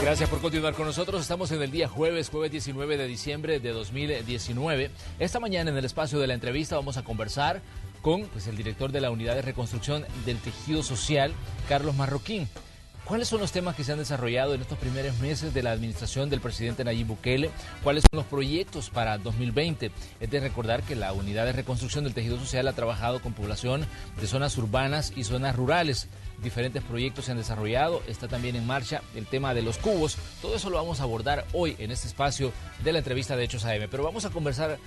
Gracias por continuar con nosotros. Estamos en el día jueves 19 de diciembre de 2019. Esta mañana en el espacio de la entrevista vamos a conversar con el director de la Unidad de Reconstrucción del Tejido Social, Carlos Marroquín. ¿Cuáles son los temas que se han desarrollado en estos primeros meses de la administración del presidente Nayib Bukele? ¿Cuáles son los proyectos para 2020? Es de recordar que la Unidad de Reconstrucción del Tejido Social ha trabajado con población de zonas urbanas y zonas rurales. Diferentes proyectos se han desarrollado, está también en marcha el tema de los cubos. Todo eso lo vamos a abordar hoy en este espacio de la entrevista de Hechos AM. Pero vamos a comenzar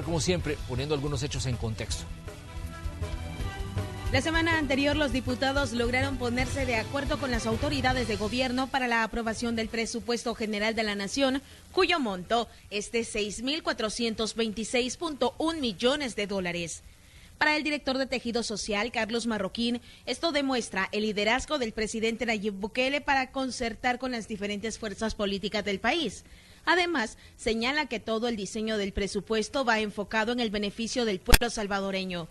como siempre poniendo algunos hechos en contexto. La semana anterior, los diputados lograron ponerse de acuerdo con las autoridades de gobierno para la aprobación del presupuesto general de la Nación, cuyo monto es de 6.426.1 millones de dólares. Para el director de Tejido Social, Carlos Marroquín, esto demuestra el liderazgo del presidente Nayib Bukele para concertar con las diferentes fuerzas políticas del país. Además, señala que todo el diseño del presupuesto va enfocado en el beneficio del pueblo salvadoreño.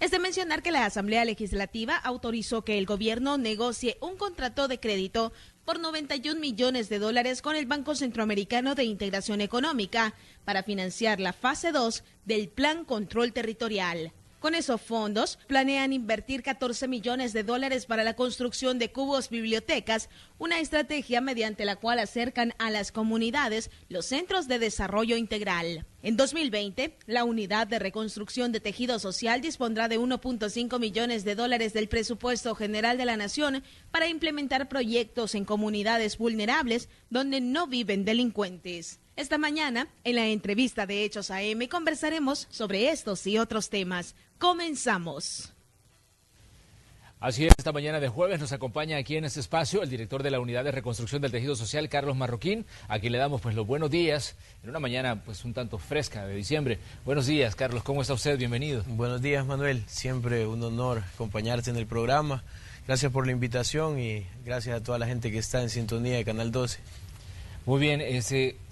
Es de mencionar que la Asamblea Legislativa autorizó que el gobierno negocie un contrato de crédito por 91 millones de dólares con el Banco Centroamericano de Integración Económica para financiar la fase 2 del Plan Control Territorial. Con esos fondos, planean invertir 14 millones de dólares para la construcción de cubos bibliotecas, una estrategia mediante la cual acercan a las comunidades los centros de desarrollo integral. En 2020, la Unidad de Reconstrucción de Tejido Social dispondrá de 1.5 millones de dólares del presupuesto general de la Nación para implementar proyectos en comunidades vulnerables donde no viven delincuentes. Esta mañana, en la entrevista de Hechos AM, conversaremos sobre estos y otros temas. Comenzamos. Así es, esta mañana de jueves nos acompaña aquí en este espacio el director de la Unidad de Reconstrucción del Tejido Social, Carlos Marroquín, a quien le damos los buenos días en una mañana un tanto fresca de diciembre. Buenos días, Carlos, ¿cómo está usted? Bienvenido. Buenos días, Manuel, siempre un honor acompañarte en el programa. Gracias por la invitación y gracias a toda la gente que está en sintonía de Canal 12. Muy bien,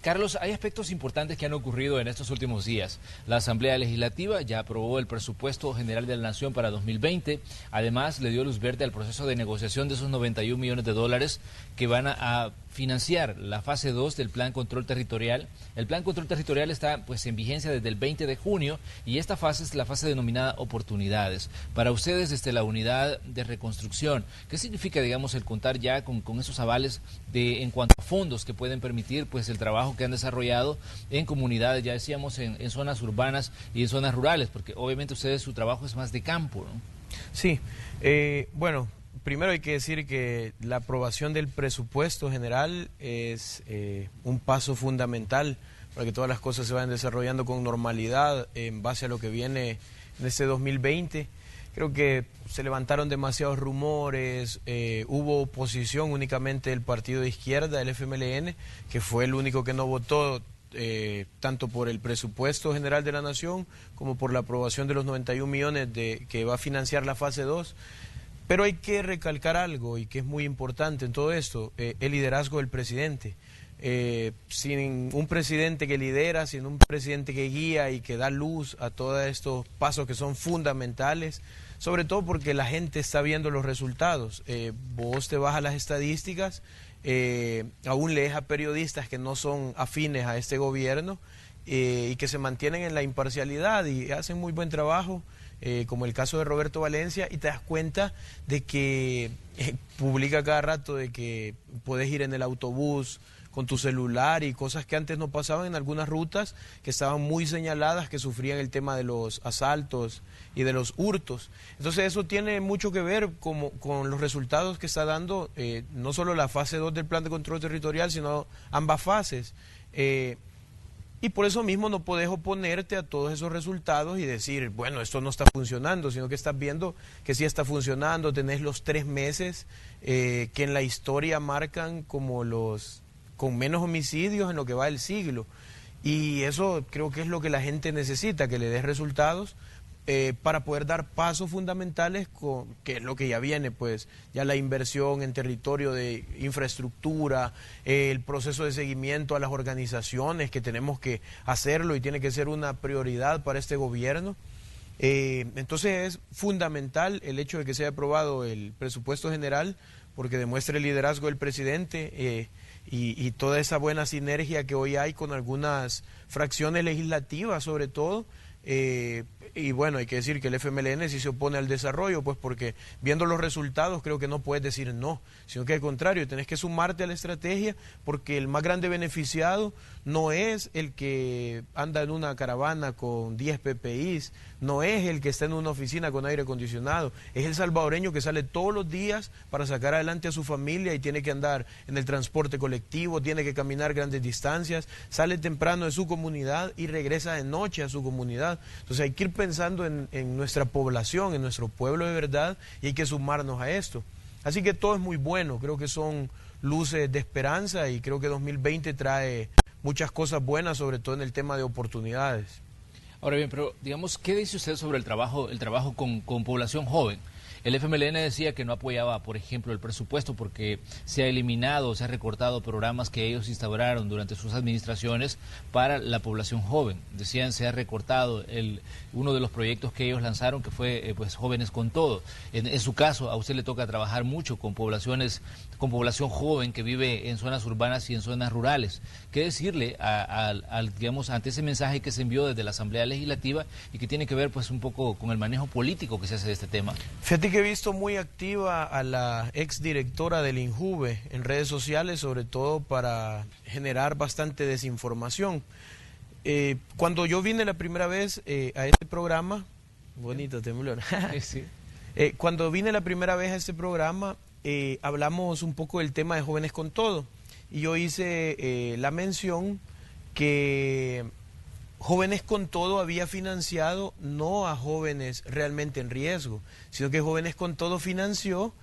Carlos, hay aspectos importantes que han ocurrido en estos últimos días. La Asamblea Legislativa ya aprobó el presupuesto general de la Nación para 2020. Además, le dio luz verde al proceso de negociación de esos 91 millones de dólares que van a financiar la fase 2 del Plan Control Territorial. El Plan Control Territorial está en vigencia desde el 20 de junio y esta fase es la fase denominada oportunidades. Para ustedes, desde la Unidad de Reconstrucción, ¿qué significa, digamos, el contar ya con esos avales en cuanto a fondos que pueden permitir el trabajo que han desarrollado en comunidades, ya decíamos, en zonas urbanas y en zonas rurales? Porque obviamente ustedes, su trabajo es más de campo, ¿no? Sí, bueno, primero hay que decir que la aprobación del presupuesto general es un paso fundamental para que todas las cosas se vayan desarrollando con normalidad en base a lo que viene en este 2020. Creo que se levantaron demasiados rumores, hubo oposición únicamente del partido de izquierda, el FMLN, que fue el único que no votó tanto por el presupuesto general de la Nación como por la aprobación de los 91 millones que va a financiar la fase 2. Pero hay que recalcar algo y que es muy importante en todo esto, el liderazgo del presidente. Sin un presidente que lidera, sin un presidente que guía y que da luz a todos estos pasos que son fundamentales, sobre todo porque la gente está viendo los resultados. Vos te vas a las estadísticas, aún lees a periodistas que no son afines a este gobierno y que se mantienen en la imparcialidad y hacen muy buen trabajo, como el caso de Roberto Valencia, y te das cuenta de que publica cada rato de que puedes ir en el autobús con tu celular y cosas que antes no pasaban en algunas rutas que estaban muy señaladas, que sufrían el tema de los asaltos y de los hurtos. Entonces eso tiene mucho que ver con los resultados que está dando no solo la fase 2 del Plan de Control Territorial, sino ambas fases. Y por eso mismo no podés oponerte a todos esos resultados y decir, bueno, esto no está funcionando, sino que estás viendo que sí está funcionando. Tenés los 3 meses que en la historia marcan como los con menos homicidios en lo que va del siglo. Y eso creo que es lo que la gente necesita, que le des resultados para poder dar pasos fundamentales, que es lo que ya viene, ya la inversión en territorio de infraestructura, el proceso de seguimiento a las organizaciones, que tenemos que hacerlo y tiene que ser una prioridad para este gobierno. Entonces es fundamental el hecho de que se haya aprobado el presupuesto general, porque demuestra el liderazgo del presidente y toda esa buena sinergia que hoy hay con algunas fracciones legislativas sobre todo. Y bueno, hay que decir que el FMLN sí se opone al desarrollo, pues porque viendo los resultados creo que no puedes decir no, sino que al contrario, tenés que sumarte a la estrategia, porque el más grande beneficiado no es el que anda en una caravana con 10 PPIs, no es el que está en una oficina con aire acondicionado, es el salvadoreño que sale todos los días para sacar adelante a su familia y tiene que andar en el transporte colectivo, tiene que caminar grandes distancias, sale temprano de su comunidad y regresa de noche a su comunidad. Entonces hay que ir pensando en nuestra población, en nuestro pueblo de verdad, y hay que sumarnos a esto. Así que todo es muy bueno, creo que son luces de esperanza y creo que 2020 trae muchas cosas buenas, sobre todo en el tema de oportunidades. Ahora bien, pero digamos, ¿qué dice usted sobre el trabajo con población joven? El FMLN decía que no apoyaba, por ejemplo, el presupuesto porque se ha eliminado, se ha recortado programas que ellos instauraron durante sus administraciones para la población joven. Decían se ha recortado uno de los proyectos que ellos lanzaron, que fue pues Jóvenes con Todo. En su caso, a usted le toca trabajar mucho con población joven que vive en zonas urbanas y en zonas rurales. ¿Qué decirle digamos, ante ese mensaje que se envió desde la Asamblea Legislativa y que tiene que ver pues un poco con el manejo político que se hace de este tema? Fíjate que he visto muy activa a la exdirectora del INJUVE en redes sociales, sobre todo para generar bastante desinformación. Cuando yo vine la primera vez a este programa, bonito temblor, Sí. Cuando vine la primera vez a este programa, hablamos un poco del tema de Jóvenes con Todo, y yo hice la mención que Jóvenes con Todo había financiado no a jóvenes realmente en riesgo, sino que Jóvenes con Todo financió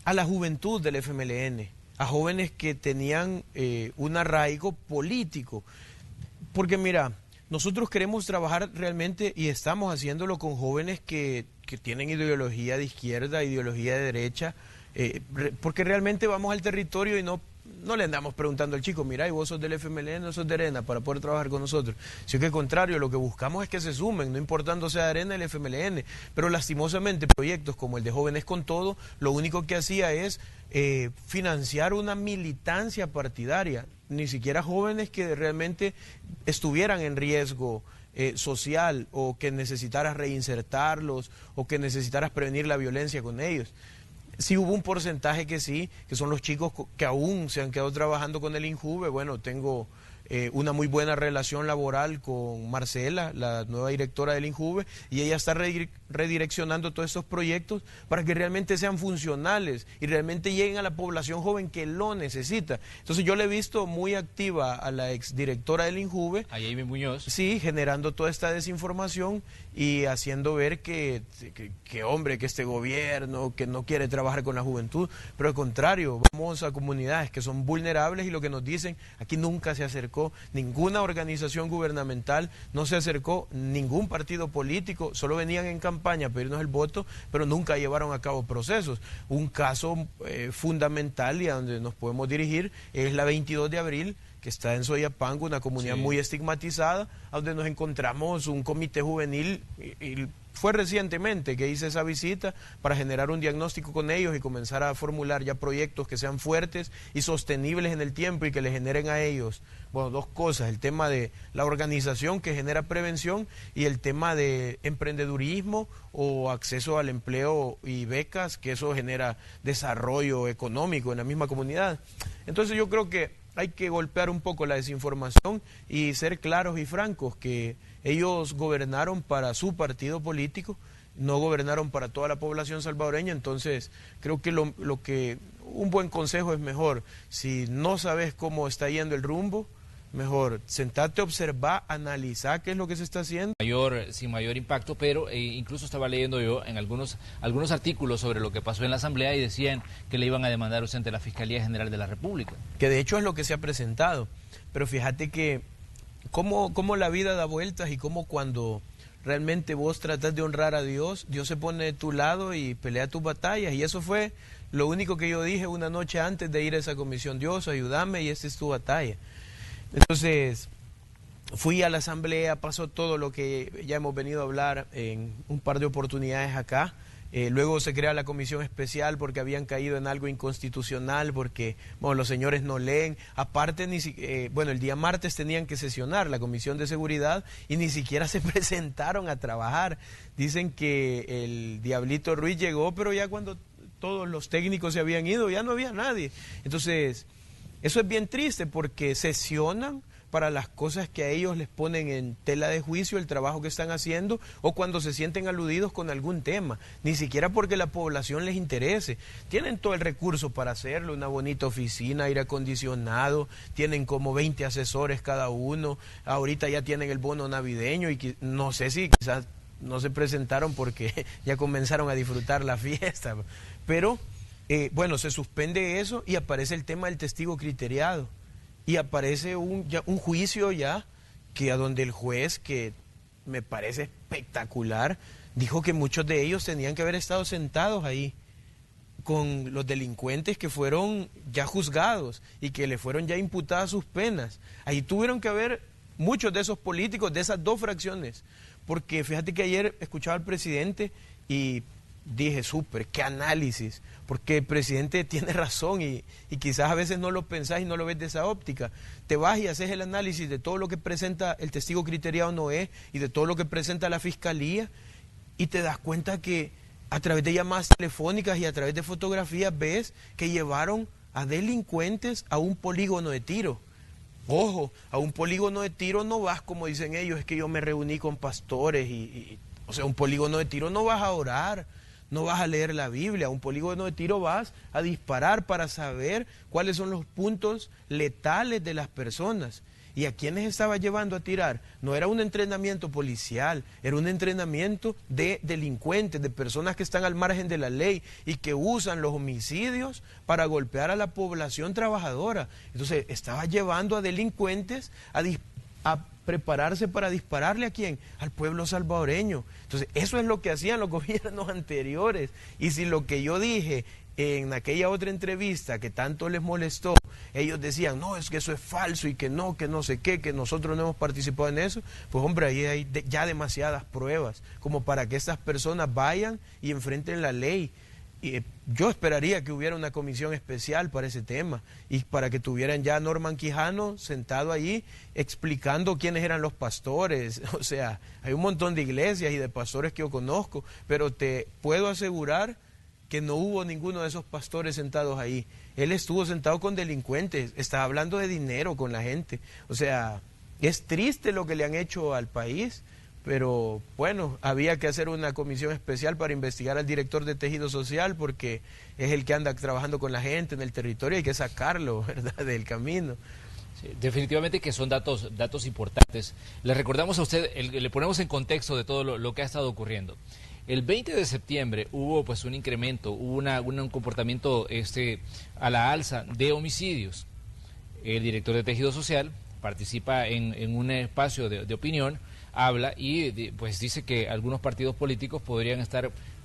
a la juventud del FMLN, a jóvenes que tenían un arraigo político. Porque mira, nosotros queremos trabajar realmente y estamos haciéndolo con jóvenes que tienen ideología de izquierda, ideología de derecha, porque realmente vamos al territorio y no le andamos preguntando al chico, mira, y vos sos del FMLN o sos de Arena para poder trabajar con nosotros. Sino que al contrario, lo que buscamos es que se sumen, no importando sea de Arena el FMLN. Pero lastimosamente proyectos como el de Jóvenes con Todo, lo único que hacía es financiar una militancia partidaria, ni siquiera jóvenes que realmente estuvieran en riesgo social, o que necesitaras reinsertarlos, o que necesitaras prevenir la violencia con ellos. Sí hubo un porcentaje que sí, que son los chicos que aún se han quedado trabajando con el INJUVE. Bueno, tengo una muy buena relación laboral con Marcela, la nueva directora del INJUVE, y ella está redireccionando todos estos proyectos para que realmente sean funcionales y realmente lleguen a la población joven que lo necesita. Entonces yo le he visto muy activa a la exdirectora del INJUVE, A Jamie Muñoz. sí, generando toda esta desinformación y haciendo ver que hombre, que este gobierno, que no quiere trabajar con la juventud, pero al contrario, vamos a comunidades que son vulnerables y lo que nos dicen, aquí nunca se acercó ninguna organización gubernamental, no se acercó ningún partido político, solo venían en campaña a pedirnos el voto, pero nunca llevaron a cabo procesos. Un caso fundamental y a donde nos podemos dirigir es la 22 de abril, que está en Soyapango, una comunidad muy estigmatizada, donde nos encontramos un comité juvenil, y fue recientemente que hice esa visita para generar un diagnóstico con ellos y comenzar a formular ya proyectos que sean fuertes y sostenibles en el tiempo y que le generen a ellos, bueno, dos cosas: el tema de la organización que genera prevención y el tema de emprendedurismo o acceso al empleo y becas, que eso genera desarrollo económico en la misma comunidad. Entonces yo creo que hay que golpear un poco la desinformación y ser claros y francos que ellos gobernaron para su partido político, no gobernaron para toda la población salvadoreña. Entonces creo que un buen consejo es mejor, si no sabes cómo está yendo el rumbo, mejor sentate, observar, analizar qué es lo que se está haciendo. Sin mayor impacto, pero incluso estaba leyendo yo en algunos artículos sobre lo que pasó en la Asamblea y decían que le iban a demandar usted ante la Fiscalía General de la República. Que de hecho es lo que se ha presentado, pero fíjate que cómo la vida da vueltas y cómo cuando realmente vos tratás de honrar a Dios, Dios se pone de tu lado y pelea tus batallas, y eso fue lo único que yo dije una noche antes de ir a esa comisión: Dios, ayúdame y esta es tu batalla. Entonces fui a la asamblea, pasó todo lo que ya hemos venido a hablar en un par de oportunidades acá. Luego se crea la comisión especial porque habían caído en algo inconstitucional, porque bueno, los señores no leen. Aparte, el día martes tenían que sesionar la comisión de seguridad y ni siquiera se presentaron a trabajar. Dicen que el Diablito Ruiz llegó, pero ya cuando todos los técnicos se habían ido, ya no había nadie. Entonces, eso es bien triste porque sesionan para las cosas que a ellos les ponen en tela de juicio, el trabajo que están haciendo, o cuando se sienten aludidos con algún tema, ni siquiera porque la población les interese. Tienen todo el recurso para hacerlo, una bonita oficina, aire acondicionado, tienen como 20 asesores cada uno, ahorita ya tienen el bono navideño y no sé si quizás no se presentaron porque ya comenzaron a disfrutar la fiesta, pero se suspende eso y aparece el tema del testigo criteriado. Y aparece un juicio ya, que a donde el juez, que me parece espectacular, dijo que muchos de ellos tenían que haber estado sentados ahí con los delincuentes que fueron ya juzgados y que le fueron ya imputadas sus penas. Ahí tuvieron que haber muchos de esos políticos de esas dos fracciones, porque fíjate que ayer escuchaba al presidente y dije, súper, qué análisis, porque el presidente tiene razón y quizás a veces no lo pensás y no lo ves de esa óptica. Te vas y haces el análisis de todo lo que presenta el testigo criteriado Noé y de todo lo que presenta la fiscalía y te das cuenta que a través de llamadas telefónicas y a través de fotografías ves que llevaron a delincuentes a un polígono de tiro. Ojo, a un polígono de tiro no vas como dicen ellos, es que yo me reuní con pastores o sea, un polígono de tiro no vas a orar, no vas a leer la Biblia, a un polígono de tiro vas a disparar para saber cuáles son los puntos letales de las personas. ¿Y a quiénes estaba llevando a tirar? No era un entrenamiento policial, era un entrenamiento de delincuentes, de personas que están al margen de la ley y que usan los homicidios para golpear a la población trabajadora. Entonces, estaba llevando a delincuentes a prepararse para dispararle ¿a quién? Al pueblo salvadoreño. Entonces, eso es lo que hacían los gobiernos anteriores. Y si lo que yo dije en aquella otra entrevista que tanto les molestó, ellos decían, no, es que eso es falso y que no sé qué, que nosotros no hemos participado en eso, pues hombre, ahí hay ya demasiadas pruebas como para que estas personas vayan y enfrenten la ley. Y yo esperaría que hubiera una comisión especial para ese tema y para que tuvieran ya a Norman Quijano sentado allí explicando quiénes eran los pastores. O sea, hay un montón de iglesias y de pastores que yo conozco, pero te puedo asegurar que no hubo ninguno de esos pastores sentados ahí. Él estuvo sentado con delincuentes, estaba hablando de dinero con la gente. O sea, es triste lo que le han hecho al país. Pero bueno, había que hacer una comisión especial para investigar al director de Tejido Social porque es el que anda trabajando con la gente en el territorio, hay que sacarlo, ¿verdad?, del camino. Sí, definitivamente que son datos importantes. Le recordamos a usted, le ponemos en contexto de todo lo que ha estado ocurriendo. El 20 de septiembre hubo pues un incremento, hubo un comportamiento a la alza de homicidios. El director de Tejido Social participa en un espacio de opinión, habla y pues dice que algunos partidos políticos podrían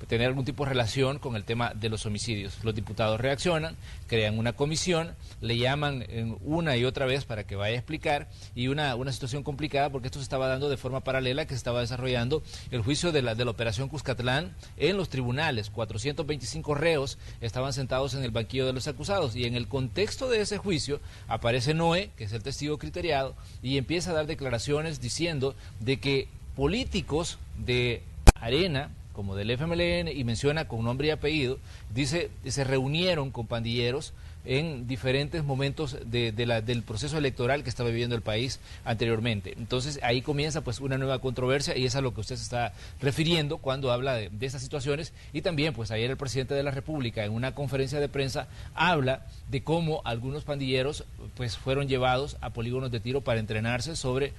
tener algún tipo de relación con el tema de los homicidios. Los diputados reaccionan, crean una comisión, le llaman una y otra vez para que vaya a explicar y una situación complicada porque esto se estaba dando de forma paralela, que se estaba desarrollando el juicio de la operación Cuscatlán en los tribunales. 425 reos estaban sentados en el banquillo de los acusados y en el contexto de ese juicio aparece Noé, que es el testigo criteriado, y empieza a dar declaraciones diciendo de que políticos de Arena, como del FMLN, y menciona con nombre y apellido, dice, se reunieron con pandilleros en diferentes momentos del proceso electoral que estaba viviendo el país anteriormente. Entonces ahí comienza pues una nueva controversia y es a lo que usted se está refiriendo cuando habla de estas situaciones. Y también pues ayer el presidente de la República en una conferencia de prensa habla de cómo algunos pandilleros pues fueron llevados a polígonos de tiro para entrenarse sobre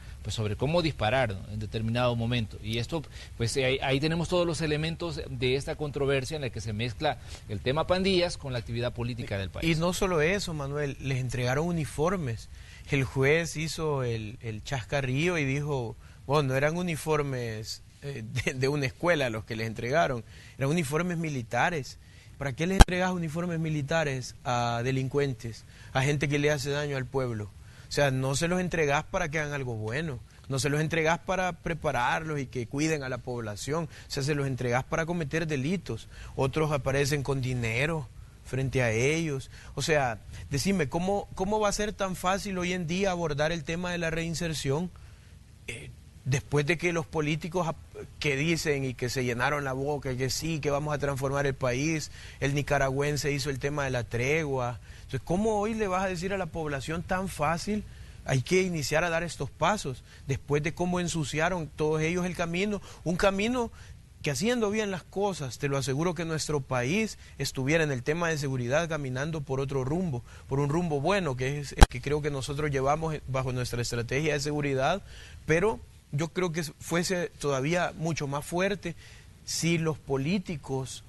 cómo disparar, ¿no?, en determinado momento. Y esto pues ahí tenemos todos los elementos de esta controversia en la que se mezcla el tema pandillas con la actividad política del país. Y no solo eso, Manuel, les entregaron uniformes. El juez hizo el chascarrillo y dijo, bueno, no eran uniformes de una escuela los que les entregaron, eran uniformes militares. ¿Para qué les entregas uniformes militares a delincuentes, a gente que le hace daño al pueblo? O sea, no se los entregás para que hagan algo bueno. No se los entregás para prepararlos y que cuiden a la población, o sea, se los entregás para cometer delitos. Otros aparecen con dinero frente a ellos. O sea, decime, ¿cómo va a ser tan fácil hoy en día abordar el tema de la reinserción? Después de que los políticos que dicen y que se llenaron la boca, que sí, que vamos a transformar el país, el nicaragüense hizo el tema de la tregua. Entonces, ¿cómo hoy le vas a decir a la población tan fácil? Hay que iniciar a dar estos pasos, después de cómo ensuciaron todos ellos el camino, un camino que haciendo bien las cosas, te lo aseguro que nuestro país estuviera en el tema de seguridad caminando por otro rumbo, por un rumbo bueno, que es el que creo que nosotros llevamos bajo nuestra estrategia de seguridad, pero yo creo que fuese todavía mucho más fuerte si los políticos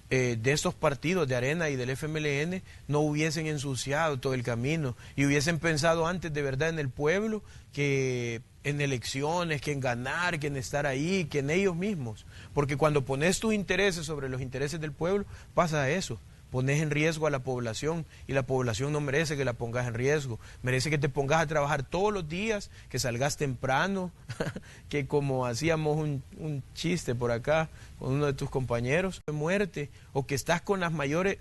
de estos partidos de Arena y del FMLN no hubiesen ensuciado todo el camino y hubiesen pensado antes de verdad en el pueblo, que en elecciones, que en ganar, que en estar ahí, que en ellos mismos. Porque cuando pones tus intereses sobre los intereses del pueblo, pasa eso. Pones en riesgo a la población y la población no merece que la pongas en riesgo. Merece que te pongas a trabajar todos los días, que salgas temprano, que como hacíamos un chiste por acá con uno de tus compañeros, de muerte, o que estás con los mayores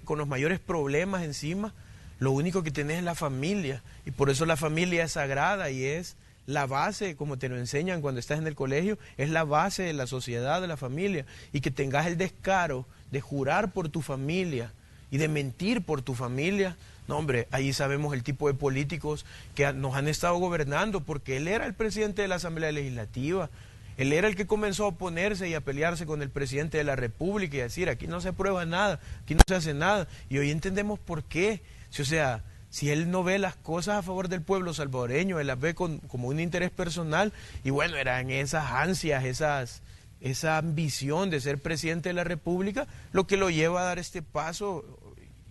problemas encima. Lo único que tenés es la familia y por eso la familia es sagrada y es la base, como te lo enseñan cuando estás en el colegio, es la base de la sociedad, de la familia, y que tengas el descaro de jurar por tu familia y de mentir por tu familia. No, hombre, ahí sabemos el tipo de políticos que nos han estado gobernando, porque él era el presidente de la Asamblea Legislativa, él era el que comenzó a oponerse y a pelearse con el presidente de la República y a decir, aquí no se aprueba nada, aquí no se hace nada, y hoy entendemos por qué. O sea, si él no ve las cosas a favor del pueblo salvadoreño, él las ve como un interés personal, y bueno, eran esas ansias, esa ambición de ser presidente de la República lo que lo lleva a dar este paso,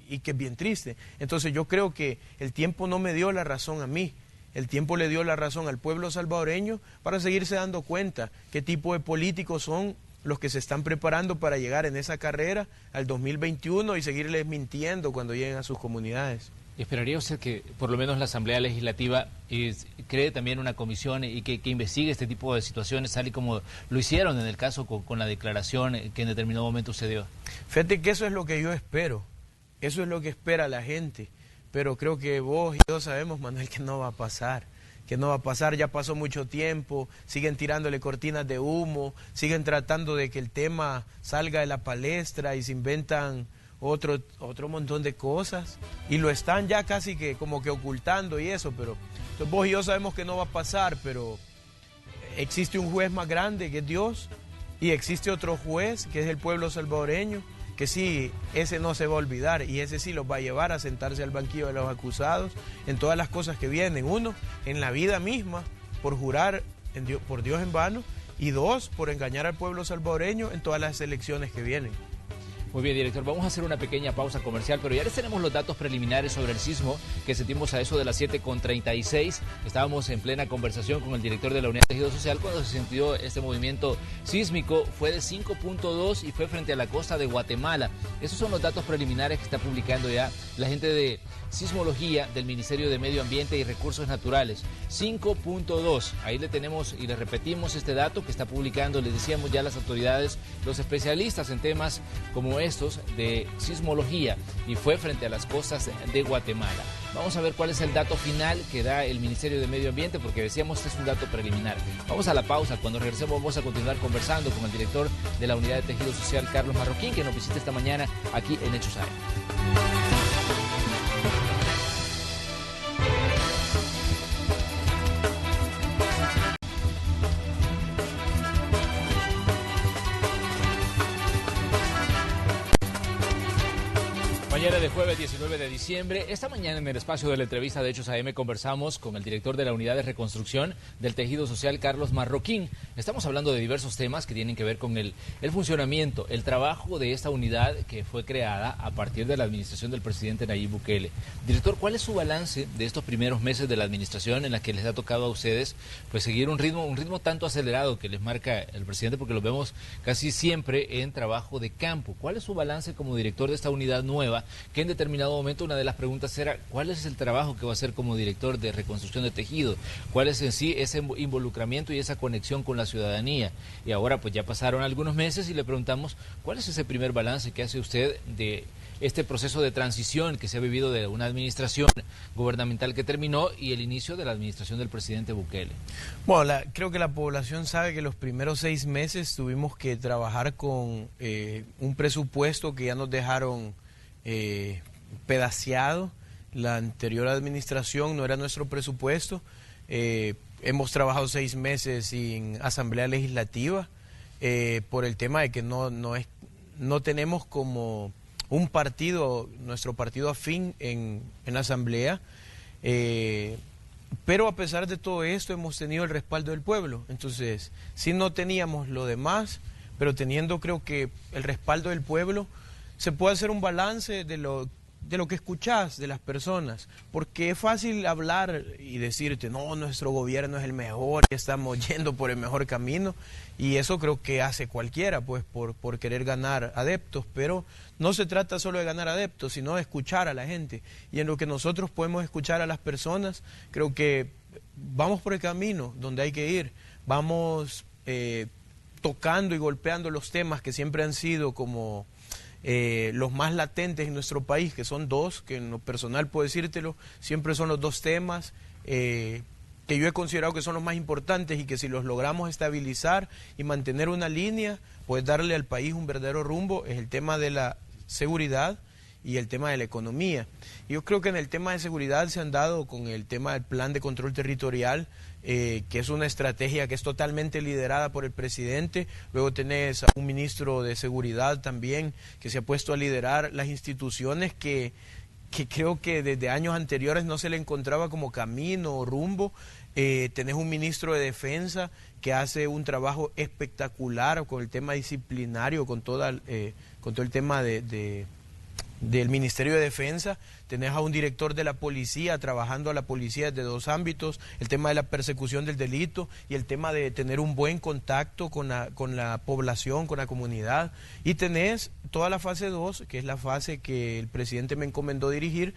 y que es bien triste. Entonces yo creo que el tiempo no me dio la razón a mí, el tiempo le dio la razón al pueblo salvadoreño para seguirse dando cuenta qué tipo de políticos son los que se están preparando para llegar en esa carrera al 2021 y seguirles mintiendo cuando lleguen a sus comunidades. ¿Esperaría usted que por lo menos la Asamblea Legislativa cree también una comisión y que investigue este tipo de situaciones, tal y como lo hicieron en el caso con la declaración que en determinado momento se dio? Fíjate que eso es lo que yo espero, eso es lo que espera la gente, pero creo que vos y yo sabemos, Manuel, que no va a pasar. Ya pasó mucho tiempo, siguen tirándole cortinas de humo, siguen tratando de que el tema salga de la palestra y se inventan otro montón de cosas y lo están ya casi que como que ocultando y eso, pero entonces vos y yo sabemos que no va a pasar, pero existe un juez más grande que es Dios y existe otro juez que es el pueblo salvadoreño, que sí, ese no se va a olvidar y ese sí los va a llevar a sentarse al banquillo de los acusados en todas las cosas que vienen. Uno, en la vida misma, por jurar por Dios en vano, y dos, por engañar al pueblo salvadoreño en todas las elecciones que vienen. Muy bien, director, vamos a hacer una pequeña pausa comercial, pero ya les tenemos los datos preliminares sobre el sismo que sentimos a eso de las 7:36. Estábamos en plena conversación con el director de la Unidad de Tejido Social cuando se sintió este movimiento sísmico. Fue de 5.2 y fue frente a la costa de Guatemala. Esos son los datos preliminares que está publicando ya la gente de Sismología del Ministerio de Medio Ambiente y Recursos Naturales. 5.2, ahí le tenemos y le repetimos este dato que está publicando, les decíamos ya las autoridades, los especialistas en temas como estos de sismología, y fue frente a las costas de Guatemala. Vamos a ver cuál es el dato final que da el Ministerio de Medio Ambiente, porque decíamos que es un dato preliminar. Vamos a la pausa, cuando regresemos vamos a continuar conversando con el director de la Unidad de Tejido Social, Carlos Marroquín, que nos visita esta mañana aquí en Hechos AM. Mañana de jueves 19 de diciembre, esta mañana en el espacio de la entrevista de Hechos AM conversamos con el director de la Unidad de Reconstrucción del Tejido Social, Carlos Marroquín. Estamos hablando de diversos temas que tienen que ver con el funcionamiento, el trabajo de esta unidad que fue creada a partir de la administración del presidente Nayib Bukele. Director, ¿cuál es su balance de estos primeros meses de la administración en la que les ha tocado a ustedes pues seguir un ritmo tanto acelerado que les marca el presidente, porque lo vemos casi siempre en trabajo de campo? ¿Cuál es su balance como director de esta unidad nueva que en determinado momento una de las preguntas era ¿cuál es el trabajo que va a hacer como director de reconstrucción de tejido? ¿Cuál es en sí ese involucramiento y esa conexión con la ciudadanía? Y ahora pues ya pasaron algunos meses y le preguntamos ¿cuál es ese primer balance que hace usted de este proceso de transición que se ha vivido de una administración gubernamental que terminó y el inicio de la administración del presidente Bukele? Bueno, creo que la población sabe que los primeros 6 meses tuvimos que trabajar con un presupuesto que ya nos dejaron pedaceado. La anterior administración no era nuestro presupuesto. Hemos trabajado 6 meses sin asamblea legislativa por el tema de que no tenemos como un partido, nuestro partido afín en la asamblea, pero a pesar de todo esto hemos tenido el respaldo del pueblo. Entonces, si no teníamos lo demás, pero teniendo creo que el respaldo del pueblo, se puede hacer un balance de lo que escuchás de las personas, porque es fácil hablar y decirte, no, nuestro gobierno es el mejor, estamos yendo por el mejor camino, y eso creo que hace cualquiera, pues, por querer ganar adeptos, pero no se trata solo de ganar adeptos, sino de escuchar a la gente, y en lo que nosotros podemos escuchar a las personas, creo que vamos por el camino donde hay que ir, vamos tocando y golpeando los temas que siempre han sido como los más latentes en nuestro país, que son dos, que en lo personal puedo decírtelo, siempre son los dos temas que yo he considerado que son los más importantes y que si los logramos estabilizar y mantener una línea, pues darle al país un verdadero rumbo, es el tema de la seguridad y el tema de la economía. Yo creo que en el tema de seguridad se han dado con el tema del plan de control territorial, que es una estrategia que es totalmente liderada por el presidente. Luego tenés a un ministro de seguridad también que se ha puesto a liderar las instituciones que creo que desde años anteriores no se le encontraba como camino o rumbo. Tenés un ministro de defensa que hace un trabajo espectacular con el tema disciplinario, con todo el tema del Ministerio de Defensa. Tenés a un director de la policía trabajando a la policía desde dos ámbitos, el tema de la persecución del delito y el tema de tener un buen contacto con la población, con la comunidad. Y tenés toda la fase 2, que es la fase que el presidente me encomendó dirigir,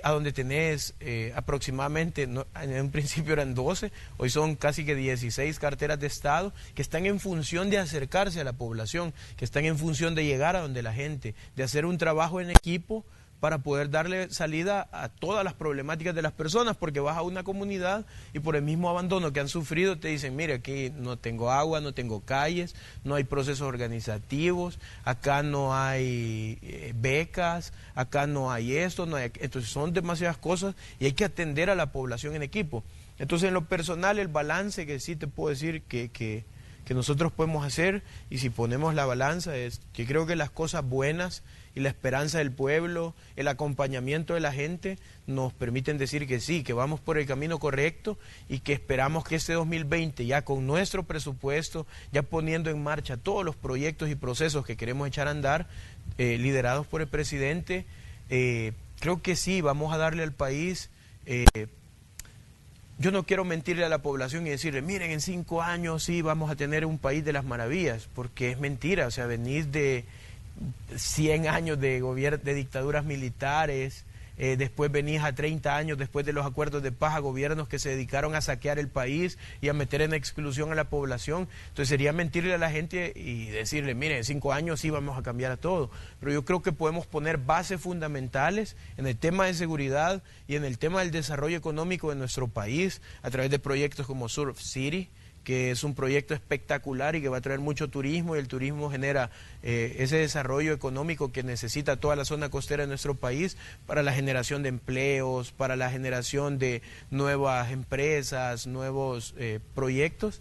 a donde tenés aproximadamente, en un principio eran 12, hoy son casi que 16 carteras de Estado, que están en función de acercarse a la población, que están en función de llegar a donde la gente, de hacer un trabajo en equipo para poder darle salida a todas las problemáticas de las personas, porque vas a una comunidad y por el mismo abandono que han sufrido te dicen, mire, aquí no tengo agua, no tengo calles, no hay procesos organizativos, acá no hay becas, acá no hay esto, no hay... Entonces son demasiadas cosas y hay que atender a la población en equipo. Entonces en lo personal el balance que sí te puedo decir que nosotros podemos hacer, y si ponemos la balanza, es que creo que las cosas buenas y la esperanza del pueblo, el acompañamiento de la gente, nos permiten decir que sí, que vamos por el camino correcto y que esperamos que este 2020, ya con nuestro presupuesto, ya poniendo en marcha todos los proyectos y procesos que queremos echar a andar, liderados por el presidente, creo que sí, vamos a darle al país... Yo no quiero mentirle a la población y decirle, miren, en 5 años sí vamos a tener un país de las maravillas, porque es mentira. O sea, venís de 100 años de dictaduras militares, después venís a 30 años después de los acuerdos de paz a gobiernos que se dedicaron a saquear el país y a meter en exclusión a la población. Entonces sería mentirle a la gente y decirle, mire, en 5 años sí vamos a cambiar a todo. Pero yo creo que podemos poner bases fundamentales en el tema de seguridad y en el tema del desarrollo económico de nuestro país a través de proyectos como Surf City, que es un proyecto espectacular y que va a traer mucho turismo, y el turismo genera ese desarrollo económico que necesita toda la zona costera de nuestro país para la generación de empleos, para la generación de nuevas empresas, nuevos proyectos.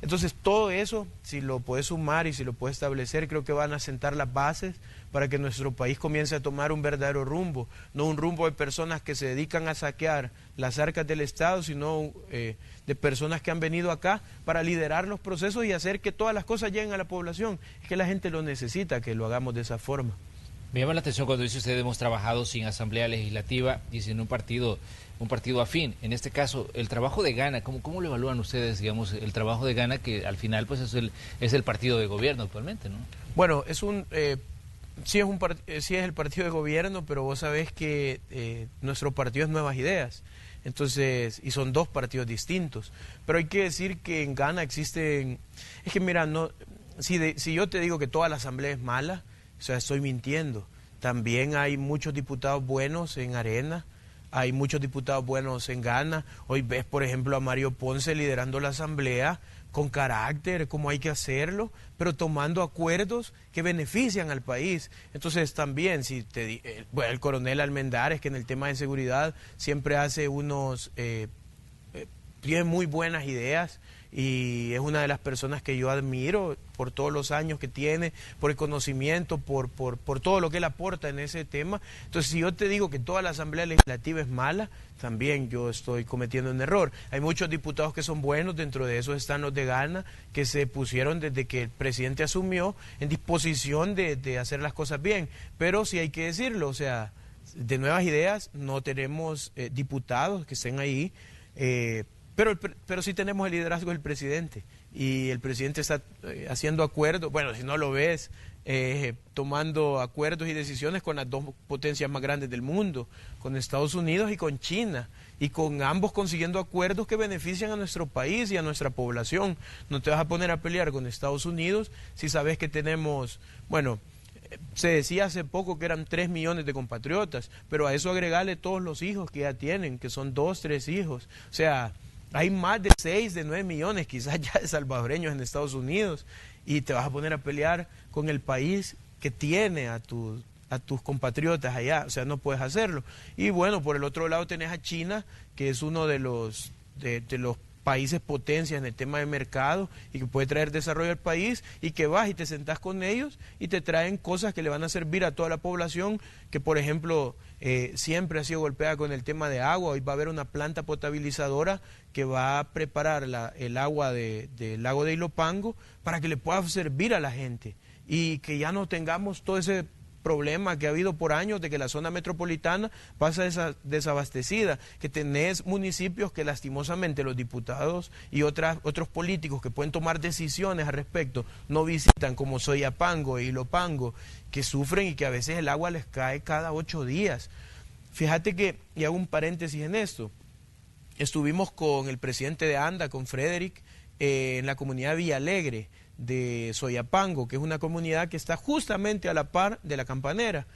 Entonces todo eso, si lo puedes sumar y si lo puedes establecer, creo que van a sentar las bases para que nuestro país comience a tomar un verdadero rumbo, no un rumbo de personas que se dedican a saquear las arcas del Estado, sino de personas que han venido acá para liderar los procesos y hacer que todas las cosas lleguen a la población. Es que la gente lo necesita, que lo hagamos de esa forma. Me llama la atención cuando dice usted hemos trabajado sin asamblea legislativa y sin un partido afín. En este caso, el trabajo de Gana, ¿cómo lo evalúan ustedes, digamos, el trabajo de Gana, que al final pues es el partido de gobierno actualmente, ¿no? Bueno, sí es el partido de gobierno, pero vos sabés que nuestro partido es Nuevas Ideas. Entonces, y son dos partidos distintos. Pero hay que decir que en Ghana existen... Es que mira, no, si yo te digo que toda la asamblea es mala, o sea, estoy mintiendo. También hay muchos diputados buenos en Arena, hay muchos diputados buenos en Ghana. Hoy ves, por ejemplo, a Mario Ponce liderando la asamblea con carácter, como hay que hacerlo, pero tomando acuerdos que benefician al país. Entonces también, bueno, el coronel Almendares, que en el tema de seguridad siempre hace tiene muy buenas ideas y es una de las personas que yo admiro por todos los años que tiene, por el conocimiento, por todo lo que él aporta en ese tema. Entonces, si yo te digo que toda la Asamblea Legislativa es mala, también yo estoy cometiendo un error. Hay muchos diputados que son buenos, dentro de esos están los de Ghana, que se pusieron desde que el presidente asumió en disposición de hacer las cosas bien. Pero sí hay que decirlo, o sea, de Nuevas Ideas no tenemos diputados que estén ahí, pero sí tenemos el liderazgo del presidente, y el presidente está haciendo acuerdos, bueno, si no lo ves, tomando acuerdos y decisiones con las dos potencias más grandes del mundo, con Estados Unidos y con China, y con ambos consiguiendo acuerdos que benefician a nuestro país y a nuestra población. No te vas a poner a pelear con Estados Unidos si sabes que tenemos, bueno, se decía hace poco que eran 3 millones de compatriotas, pero a eso agregarle todos los hijos que ya tienen, que son 2, 3 hijos, o sea... Hay más de 6, de 9 millones quizás ya de salvadoreños en Estados Unidos, y te vas a poner a pelear con el país que tiene a tus compatriotas allá, o sea, no puedes hacerlo. Y bueno, por el otro lado tenés a China, que es uno de los países potencias en el tema de mercado y que puede traer desarrollo al país, y que vas y te sentás con ellos y te traen cosas que le van a servir a toda la población, que por ejemplo siempre ha sido golpeada con el tema de agua. Hoy va a haber una planta potabilizadora que va a preparar el agua del lago de Ilopango para que le pueda servir a la gente, y que ya no tengamos todo ese problema que ha habido por años de que la zona metropolitana pasa desabastecida, que tenés municipios que lastimosamente los diputados y otros políticos que pueden tomar decisiones al respecto no visitan, como Soyapango e Ilopango, que sufren y que a veces el agua les cae cada 8 días. Fíjate que, y hago un paréntesis en esto, estuvimos con el presidente de ANDA, con Frederick, en la comunidad de Villalegre de Soyapango, que es una comunidad que está justamente a la par de La Campanera,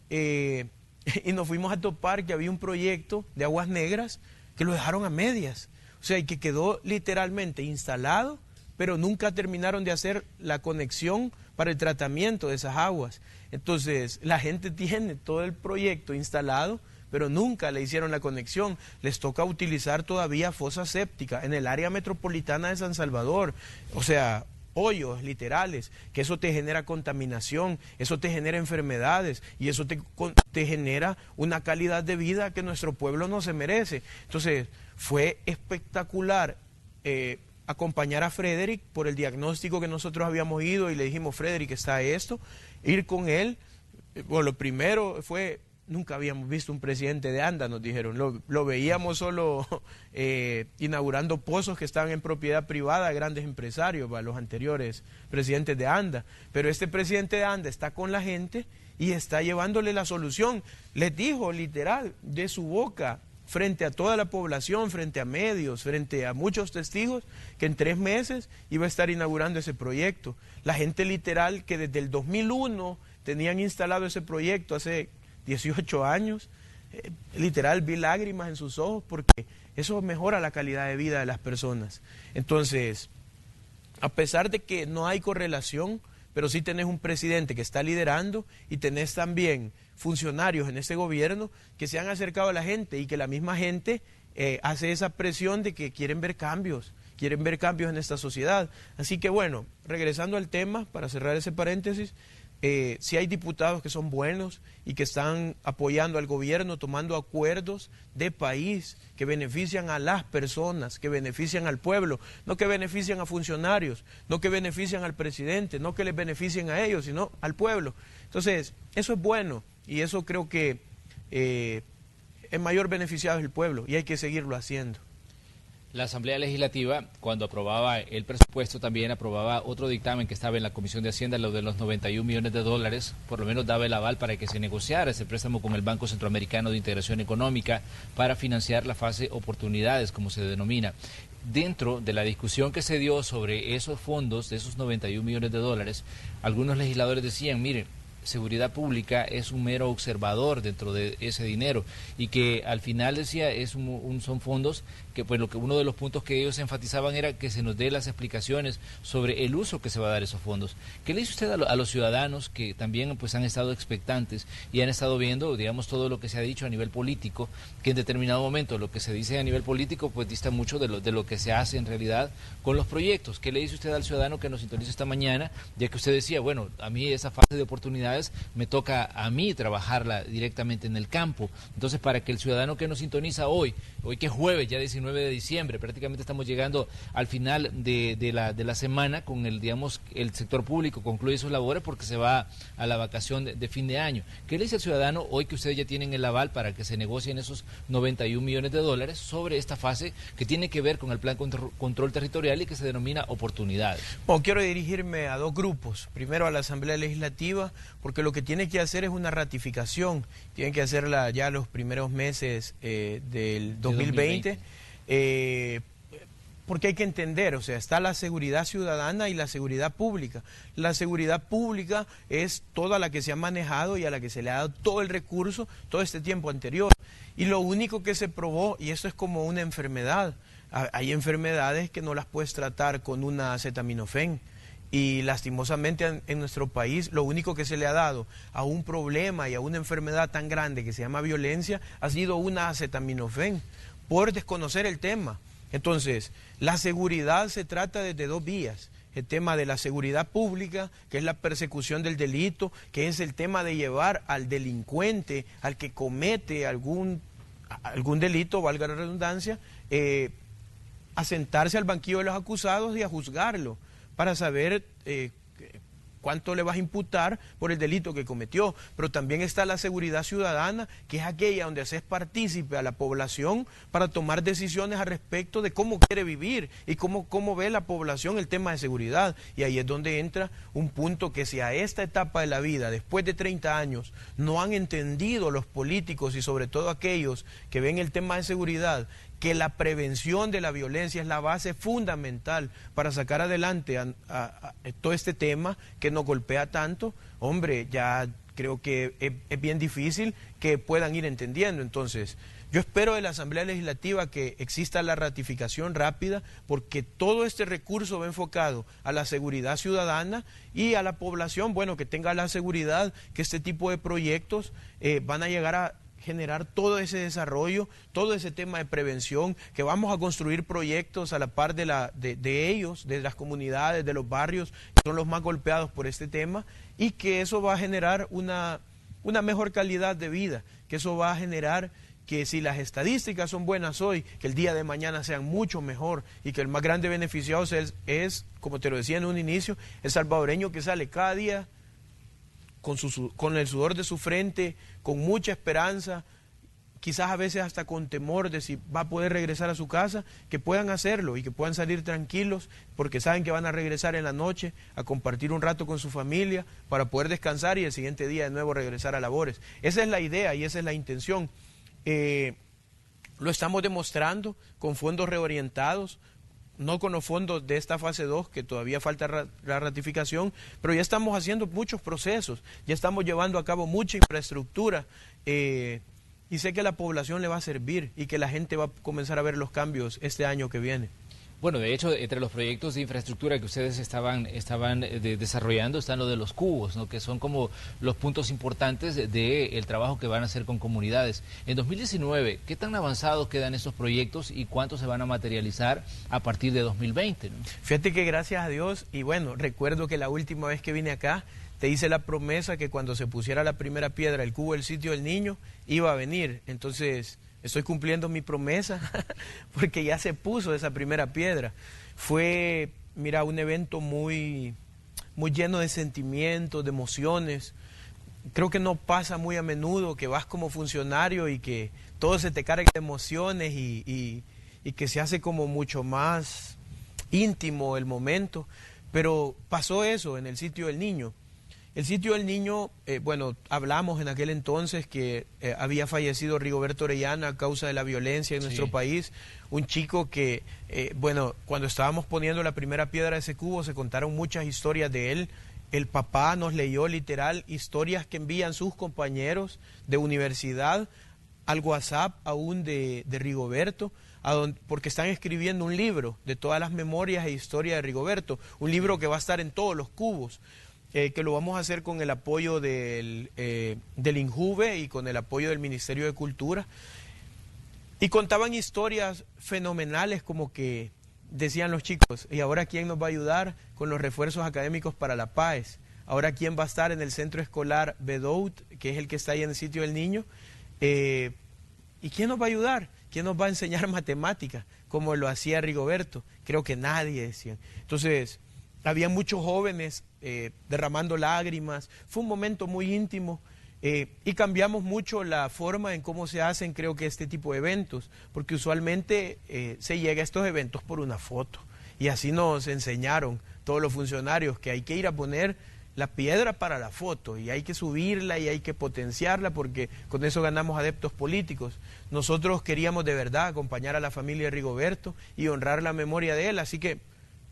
y nos fuimos a topar que había un proyecto de aguas negras que lo dejaron a medias, o sea, y que quedó literalmente instalado, pero nunca terminaron de hacer la conexión para el tratamiento de esas aguas. Entonces, la gente tiene todo el proyecto instalado, pero nunca le hicieron la conexión. Les toca utilizar todavía fosa séptica en el área metropolitana de San Salvador, o sea, hoyos literales, que eso te genera contaminación, eso te genera enfermedades, y eso te genera una calidad de vida que nuestro pueblo no se merece. Entonces, fue espectacular acompañar a Frederick por el diagnóstico que nosotros habíamos ido, y le dijimos: Frederick, está esto, ir con él. Bueno, lo primero fue... Nunca habíamos visto un presidente de ANDA, nos dijeron. Lo veíamos solo inaugurando pozos que estaban en propiedad privada de grandes empresarios, los anteriores presidentes de ANDA. Pero este presidente de ANDA está con la gente y está llevándole la solución. Les dijo literal de su boca, frente a toda la población, frente a medios, frente a muchos testigos, que en 3 meses iba a estar inaugurando ese proyecto. La gente literal que desde el 2001 tenían instalado ese proyecto hace 18 años, literal vi lágrimas en sus ojos, porque eso mejora la calidad de vida de las personas. Entonces, a pesar de que no hay correlación, pero sí tenés un presidente que está liderando, y tenés también funcionarios en este gobierno que se han acercado a la gente, y que la misma gente hace esa presión de que quieren ver cambios en esta sociedad. Así que bueno, regresando al tema, para cerrar ese paréntesis, si hay diputados que son buenos y que están apoyando al gobierno, tomando acuerdos de país que benefician a las personas, que benefician al pueblo, no que benefician a funcionarios, no que benefician al presidente, no que les beneficien a ellos, sino al pueblo. Entonces, eso es bueno, y eso creo que el mayor beneficiado es el pueblo, y hay que seguirlo haciendo. La Asamblea Legislativa, cuando aprobaba el presupuesto, también aprobaba otro dictamen que estaba en la Comisión de Hacienda, lo de los 91 millones de dólares, por lo menos daba el aval para que se negociara ese préstamo con el Banco Centroamericano de Integración Económica para financiar la fase oportunidades, como se denomina. Dentro de la discusión que se dio sobre esos fondos, de esos 91 millones de dólares, algunos legisladores decían, miren, seguridad pública es un mero observador dentro de ese dinero y que al final decía son fondos que pues lo que uno de los puntos que ellos enfatizaban era que se nos dé las explicaciones sobre el uso que se va a dar esos fondos. ¿Qué le dice usted a los ciudadanos que también pues han estado expectantes y han estado viendo, digamos, todo lo que se ha dicho a nivel político, que en determinado momento lo que se dice a nivel político pues dista mucho de lo que se hace en realidad con los proyectos? ¿Qué le dice usted al ciudadano que nos sintoniza esta mañana, ya que usted decía, bueno, a mí esa fase de oportunidades me toca a mí trabajarla directamente en el campo? Entonces, para que el ciudadano que nos sintoniza hoy que es jueves, ya 19 de diciembre, prácticamente estamos llegando al final de la semana con digamos, el sector público concluye sus labores porque se va a la vacación de fin de año. ¿Qué le dice al ciudadano hoy que ustedes ya tienen el aval para que se negocien esos 91 millones de dólares sobre esta fase que tiene que ver con el plan control territorial y que se denomina oportunidades? Bueno, quiero dirigirme a dos grupos. Primero a la Asamblea Legislativa, porque lo que tiene que hacer es una ratificación. Tienen que hacerla ya los primeros meses del 2020. Porque hay que entender, o sea, está la seguridad ciudadana y la seguridad pública. La seguridad pública es toda la que se ha manejado y a la que se le ha dado todo el recurso todo este tiempo anterior. Y lo único que se probó, y esto es como una enfermedad, hay enfermedades que no las puedes tratar con una acetaminofén. Y lastimosamente en nuestro país lo único que se le ha dado a un problema y a una enfermedad tan grande que se llama violencia ha sido una acetaminofén por desconocer el tema. Entonces, la seguridad se trata desde dos vías. El tema de la seguridad pública, que es la persecución del delito, que es el tema de llevar al delincuente, al que comete algún delito, valga la redundancia, a sentarse al banquillo de los acusados y a juzgarlo, para saber cuánto le vas a imputar por el delito que cometió. Pero también está la seguridad ciudadana, que es aquella donde haces partícipe a la población para tomar decisiones al respecto de cómo quiere vivir y cómo ve la población el tema de seguridad. Y ahí es donde entra un punto que si a esta etapa de la vida, después de 30 años, no han entendido los políticos y sobre todo aquellos que ven el tema de seguridad, que la prevención de la violencia es la base fundamental para sacar adelante a todo este tema que nos golpea tanto, hombre, ya creo que es bien difícil que puedan ir entendiendo. Entonces, yo espero de la Asamblea Legislativa que exista la ratificación rápida, porque todo este recurso va enfocado a la seguridad ciudadana y a la población, bueno, que tenga la seguridad que este tipo de proyectos van a llegar a generar todo ese desarrollo, todo ese tema de prevención, que vamos a construir proyectos a la par de ellos, de las comunidades, de los barrios, que son los más golpeados por este tema, y que eso va a generar una mejor calidad de vida, que eso va a generar que si las estadísticas son buenas hoy, que el día de mañana sean mucho mejor, y que el más grande beneficiado es, como te lo decía en un inicio, el salvadoreño que sale cada día con el sudor de su frente, con mucha esperanza, quizás a veces hasta con temor de si va a poder regresar a su casa, que puedan hacerlo y que puedan salir tranquilos porque saben que van a regresar en la noche a compartir un rato con su familia para poder descansar y el siguiente día de nuevo regresar a labores. Esa es la idea y esa es la intención. Lo estamos demostrando con fondos reorientados, no con los fondos de esta fase 2, que todavía falta la ratificación, pero ya estamos haciendo muchos procesos, ya estamos llevando a cabo mucha infraestructura, y sé que a la población le va a servir y que la gente va a comenzar a ver los cambios este año que viene. Bueno, de hecho, entre los proyectos de infraestructura que ustedes estaban desarrollando están lo de los cubos, ¿no? Que son como los puntos importantes del trabajo que van a hacer con comunidades. En 2019, ¿qué tan avanzados quedan estos proyectos y cuántos se van a materializar a partir de 2020? ¿no? Fíjate que gracias a Dios, y bueno, recuerdo que la última vez que vine acá, te hice la promesa que cuando se pusiera la primera piedra, el cubo del sitio del niño, iba a venir. Entonces, estoy cumpliendo mi promesa porque ya se puso esa primera piedra. Fue, mira, un evento muy lleno de sentimientos, de emociones. Creo que no pasa muy a menudo que vas como funcionario y que todo se te carga de emociones y y que se hace como mucho más íntimo el momento, pero pasó eso en el sitio del niño. El sitio del niño, bueno, hablamos en aquel entonces que había fallecido Rigoberto Orellana a causa de la violencia en nuestro país, un chico que, bueno, cuando estábamos poniendo la primera piedra de ese cubo se contaron muchas historias de él. El papá nos leyó literal historias que envían sus compañeros de universidad al WhatsApp aún de Rigoberto, porque están escribiendo un libro de todas las memorias e historias de Rigoberto, un libro que va a estar en todos los cubos. Que lo vamos a hacer con el apoyo del INJUVE y con el apoyo del Ministerio de Cultura. Y contaban historias fenomenales como que decían los chicos, ¿y ahora quién nos va a ayudar con los refuerzos académicos para la PAES? ¿Ahora quién va a estar en el centro escolar Bedout, que es el que está ahí en el sitio del niño? ¿Y quién nos va a ayudar? ¿Quién nos va a enseñar matemáticas como lo hacía Rigoberto? Creo que nadie, decían. Entonces, había muchos jóvenes derramando lágrimas, fue un momento muy íntimo y cambiamos mucho la forma en cómo se hacen, creo que este tipo de eventos, porque usualmente se llega a estos eventos por una foto y así nos enseñaron todos los funcionarios que hay que ir a poner la piedra para la foto y hay que subirla y hay que potenciarla porque con eso ganamos adeptos políticos. Nosotros queríamos de verdad acompañar a la familia de Rigoberto y honrar la memoria de él, así que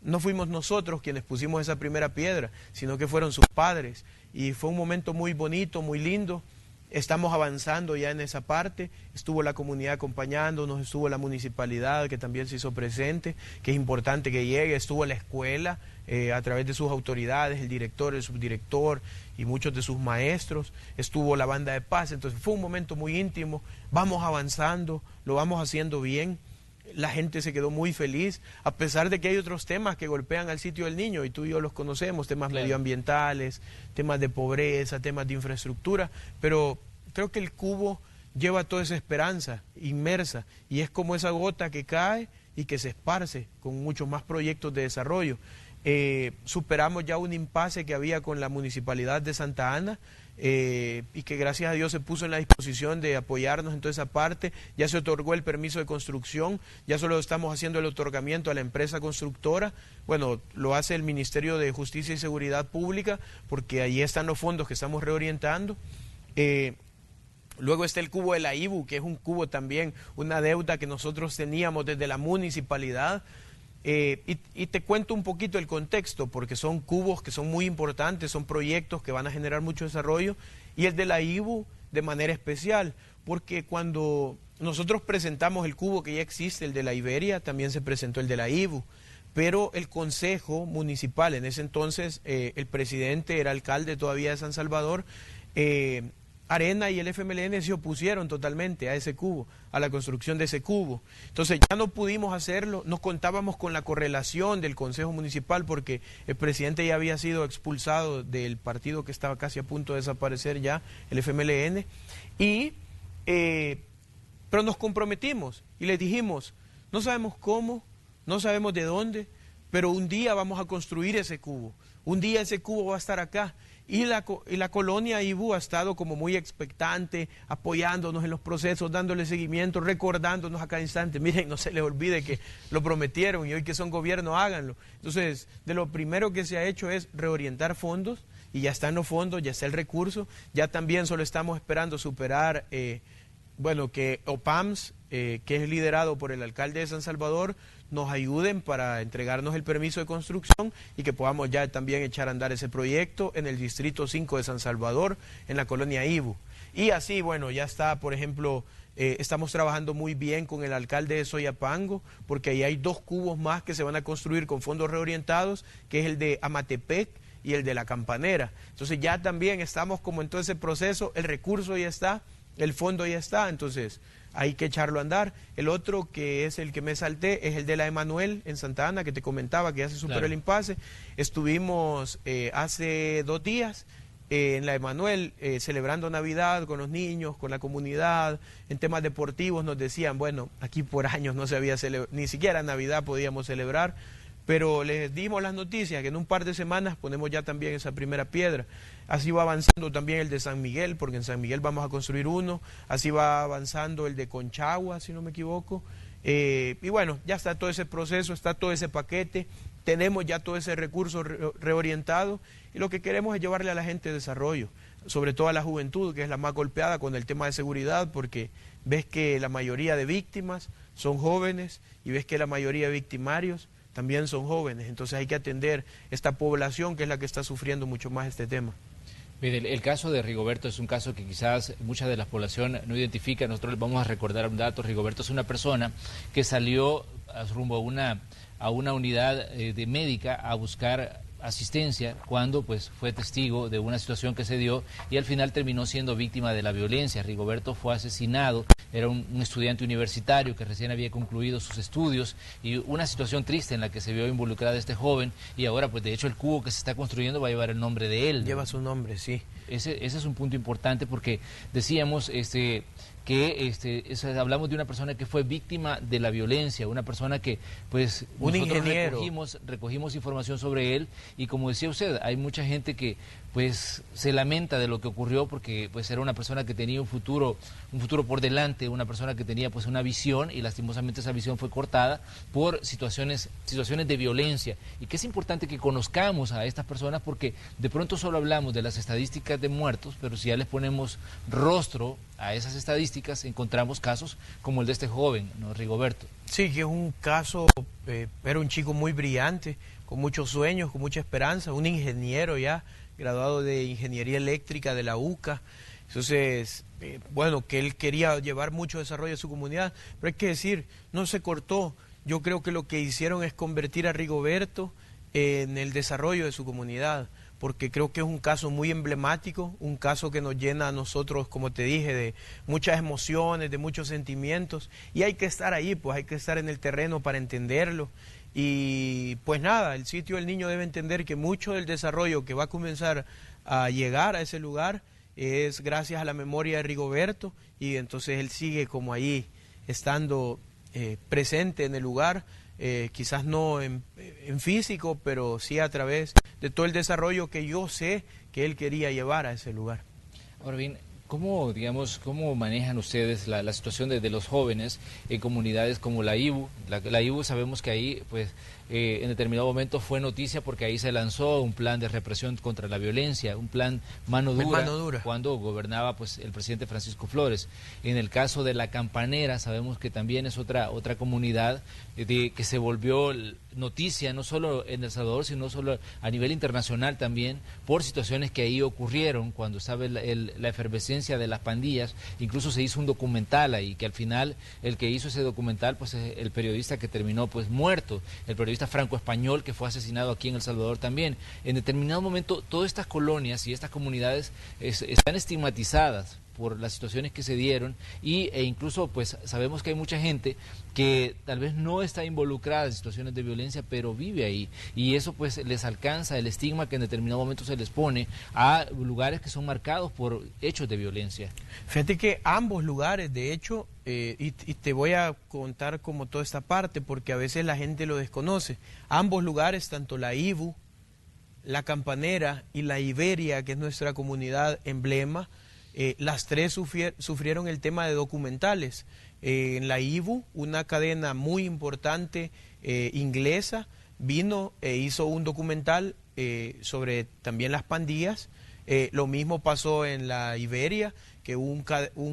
no fuimos nosotros quienes pusimos esa primera piedra, sino que fueron sus padres. Y fue un momento muy bonito, muy lindo. Estamos avanzando ya en esa parte. Estuvo la comunidad acompañándonos, estuvo la municipalidad que también se hizo presente, que es importante que llegue. Estuvo la escuela a través de sus autoridades, el director, el subdirector y muchos de sus maestros. Estuvo la banda de paz. Entonces fue un momento muy íntimo. Vamos avanzando, lo vamos haciendo bien. La gente se quedó muy feliz, a pesar de que hay otros temas que golpean al sitio del niño, y tú y yo los conocemos, temas medioambientales, temas de pobreza, temas de infraestructura, pero creo que el cubo lleva toda esa esperanza inmersa, y es como esa gota que cae y que se esparce con muchos más proyectos de desarrollo. Superamos ya un impasse que había con la Municipalidad de Santa Ana, y que gracias a Dios se puso en la disposición de apoyarnos en toda esa parte. Ya se otorgó el permiso de construcción, ya solo estamos haciendo el otorgamiento a la empresa constructora. Bueno, lo hace el Ministerio de Justicia y Seguridad Pública, porque ahí están los fondos que estamos reorientando. Luego está el cubo de la IBU, que es un cubo también, una deuda que nosotros teníamos desde la municipalidad. Y te cuento un poquito el contexto, porque son cubos que son muy importantes, son proyectos que van a generar mucho desarrollo, y el de la IBU de manera especial, porque cuando nosotros presentamos el cubo que ya existe, el de la Iberia, también se presentó el de la IBU, pero el Consejo Municipal, en ese entonces el presidente era alcalde todavía de San Salvador, Arena y el FMLN se opusieron totalmente a ese cubo, a la construcción de ese cubo. Entonces ya no pudimos hacerlo, no contábamos con la correlación del Consejo Municipal porque el presidente ya había sido expulsado del partido que estaba casi a punto de desaparecer ya, el FMLN, pero nos comprometimos y les dijimos, no sabemos cómo, no sabemos de dónde, pero un día vamos a construir ese cubo, un día ese cubo va a estar acá. Y la colonia IBU ha estado como muy expectante, apoyándonos en los procesos, dándole seguimiento, recordándonos a cada instante. Miren, no se les olvide que lo prometieron y hoy que son gobierno, háganlo. Entonces, de lo primero que se ha hecho es reorientar fondos y ya están los fondos, ya está el recurso. Ya también solo estamos esperando superar, que OPAMS, que es liderado por el alcalde de San Salvador, nos ayuden para entregarnos el permiso de construcción y que podamos ya también echar a andar ese proyecto en el Distrito 5 de San Salvador, en la colonia IBU. Y así, bueno, ya está, por ejemplo, estamos trabajando muy bien con el alcalde de Soyapango, porque ahí hay 2 cubos más que se van a construir con fondos reorientados, que es el de Amatepec y el de La Campanera. Entonces ya también estamos como en todo ese proceso, el recurso ya está, el fondo ya está, entonces hay que echarlo a andar. El otro, que es el que me salté, es el de la Emanuel en Santa Ana, que te comentaba que ya se superó el impasse. Estuvimos hace 2 días en la Emanuel celebrando Navidad con los niños, con la comunidad. En temas deportivos nos decían, bueno, aquí por años no se había celebrado, ni siquiera Navidad podíamos celebrar, pero les dimos las noticias que en un par de semanas ponemos ya también esa primera piedra. Así va avanzando también el de San Miguel, porque en San Miguel vamos a construir uno, así va avanzando el de Conchagua, si no me equivoco. Y bueno, ya está todo ese proceso, está todo ese paquete, tenemos ya todo ese recurso reorientado y lo que queremos es llevarle a la gente desarrollo, sobre todo a la juventud, que es la más golpeada con el tema de seguridad, porque ves que la mayoría de víctimas son jóvenes y ves que la mayoría de victimarios también son jóvenes, entonces hay que atender esta población que es la que está sufriendo mucho más este tema. Mire, el caso de Rigoberto es un caso que quizás mucha de la población no identifica. Nosotros les vamos a recordar un dato. Rigoberto es una persona que salió rumbo a una unidad de médica a buscar asistencia cuando pues fue testigo de una situación que se dio y al final terminó siendo víctima de la violencia. Rigoberto fue asesinado, era un estudiante universitario que recién había concluido sus estudios y una situación triste en la que se vio involucrada este joven y ahora pues de hecho el cubo que se está construyendo va a llevar el nombre de él. Lleva su nombre, sí. Ese es un punto importante porque decíamos hablamos de una persona que fue víctima de la violencia, una persona que pues un nosotros ingeniero. recogimos información sobre él y como decía usted, hay mucha gente que pues se lamenta de lo que ocurrió porque pues era una persona que tenía un futuro por delante, una persona que tenía pues una visión y lastimosamente esa visión fue cortada por situaciones de violencia y que es importante que conozcamos a estas personas porque de pronto solo hablamos de las estadísticas de muertos, pero si ya les ponemos rostro a esas estadísticas encontramos casos como el de este joven, ¿no? Rigoberto. Sí, que es un caso, era un chico muy brillante, con muchos sueños, con mucha esperanza, un ingeniero ya, graduado de Ingeniería Eléctrica de la UCA. Entonces, bueno, que él quería llevar mucho desarrollo a su comunidad, pero hay que decir, no se cortó. Yo creo que lo que hicieron es convertir a Rigoberto en el desarrollo de su comunidad, porque creo que es un caso muy emblemático, un caso que nos llena a nosotros, como te dije, de muchas emociones, de muchos sentimientos, y hay que estar ahí, pues hay que estar en el terreno para entenderlo. Y pues nada, el sitio del niño debe entender que mucho del desarrollo que va a comenzar a llegar a ese lugar es gracias a la memoria de Rigoberto, y entonces él sigue como ahí, estando presente en el lugar, quizás no en físico, pero sí a través de todo el desarrollo que yo sé que él quería llevar a ese lugar. Ahora bien, ¿cómo manejan ustedes la situación de los jóvenes en comunidades como la IBU? La IBU sabemos que ahí, pues, en determinado momento fue noticia porque ahí se lanzó un plan de represión contra la violencia, un plan mano dura, cuando gobernaba pues el presidente Francisco Flores. En el caso de La Campanera sabemos que también es otra comunidad que se volvió noticia no solo en El Salvador, sino solo a nivel internacional también, por situaciones que ahí ocurrieron cuando estaba la efervescencia de las pandillas. Incluso se hizo un documental ahí, que al final el que hizo ese documental pues es el periodista que terminó pues muerto, el periodista franco-español que fue asesinado aquí en El Salvador también. En determinado momento todas estas colonias y estas comunidades están estigmatizadas por las situaciones que se dieron e incluso pues sabemos que hay mucha gente que tal vez no está involucrada en situaciones de violencia pero vive ahí y eso pues les alcanza el estigma que en determinado momento se les pone a lugares que son marcados por hechos de violencia. Fíjate que ambos lugares, de hecho, y te voy a contar como toda esta parte porque a veces la gente lo desconoce, ambos lugares, tanto la IBU, La Campanera y la Iberia, que es nuestra comunidad emblema, las tres sufrieron el tema de documentales. En la IBU, una cadena muy importante inglesa, vino e hizo un documental sobre también las pandillas. Lo mismo pasó en la Iberia, que un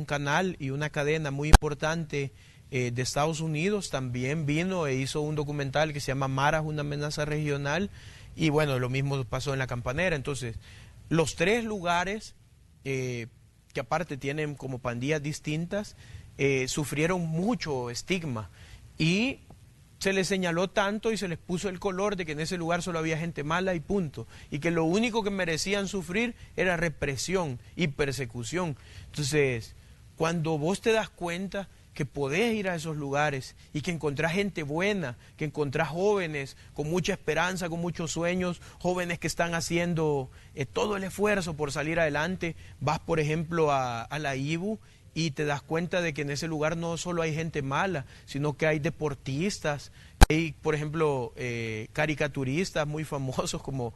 canal y una cadena muy importante de Estados Unidos también vino e hizo un documental que se llama Maras, una amenaza regional. Y bueno, lo mismo pasó en La Campanera. Entonces, los tres lugares que aparte tienen como pandillas distintas, sufrieron mucho estigma y se les señaló tanto y se les puso el color de que en ese lugar solo había gente mala y punto, y que lo único que merecían sufrir era represión y persecución. Entonces, cuando vos te das cuenta que podés ir a esos lugares y que encontrás gente buena, que encontrás jóvenes con mucha esperanza, con muchos sueños, jóvenes que están haciendo todo el esfuerzo por salir adelante, vas por ejemplo a la IBU y te das cuenta de que en ese lugar no solo hay gente mala, sino que hay deportistas Hay, por ejemplo, caricaturistas muy famosos como